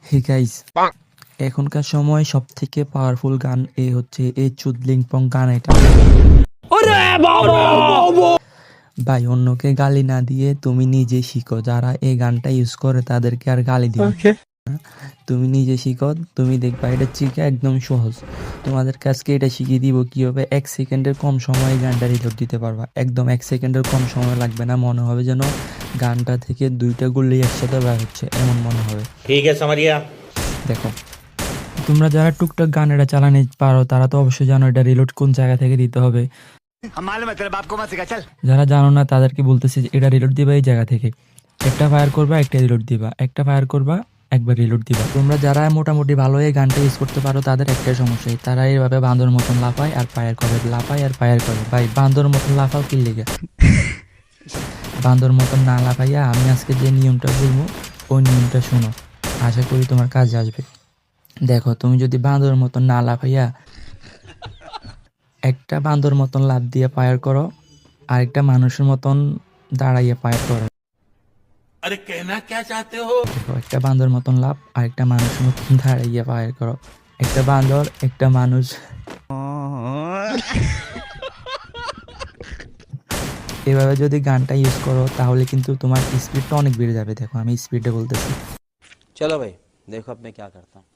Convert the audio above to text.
Hey guys, এখনকার সময় সব থেকে পাওয়ারফুল গান হচ্ছে এই চুদলিংপং গান। এটা ভাই, অন্যকে গালি না দিয়ে তুমি নিজে শিখো। যারা এই গানটা ইউজ করে তাদেরকে আর গালি দিও না। তুমি নিজে শিখো, তুমি দেখবা এটা শিখে একদম সহজ। তোমাদের কাছকে এটা শিখিয়ে দিব কিভাবে 1 সেকেন্ডের কম সময়ে গানটা রিলোড দিতে পারবা। একদম 1 সেকেন্ডের কম সময় লাগবে না, মনে হবে যেন গানটা থেকে 2টা গুলি একসাথে বের হচ্ছে, এমন মনে হবে। ঠিক আছে समझिया। দেখো, তোমরা যারা টুকটাক গান এটা চালাতে পারো তারা তো অবশ্যই জানো এটা রিলোড কোন জায়গা থেকে দিতে হবে। যারা জানো না তাদেরকে বলতেছি যে এটা রিলোড দিবা এই জায়গা থেকে। একটা ফায়ার করবা, একটা রিলোড দিবা, একটা ফায়ার করবা, একবার রিলোড দিবা। তোমরা যারা মোটামুটি ভালো এই গানটা ইউজ করতে পারো তাদের একটাই সমস্যা, তারা এইভাবে বান্দর মতন লাফায় আর ফায়ার করে, লাফায় আর ফায়ার করে। ভাই, বান্দর মতন লাফাও কি লেগে? বান্দর মতন না লাফাইয়া আমি আজকে যে নিয়মটা বলবো ওই নিয়মটা শোনো, আশা করি তোমার কাজে আসবে। দেখো, তুমি যদি বান্দর মতন না লাফাইয়া একটা বান্দর মতন লাফ দিয়ে ফায়ার করো, আরেকটা মানুষের মতন দাঁড়াইয়া ফায়ার করো। अरे कहना क्या चाहते हो? দেখো, একটা বান্দর মতন লাফ, আরেকটা মানুষের মতন দাঁড়াইয়া ফায়ার করো। একটা বান্দর, একটা মানুষ। এভাবে যদি গানটা ইউজ করো তাহলে কিন্তু তোমার স্পিডটা অনেক বেড়ে যাবে। দেখো, আমি স্পিডে বলতেছি। चलो भाई, देखो अब मैं क्या करता हूँ।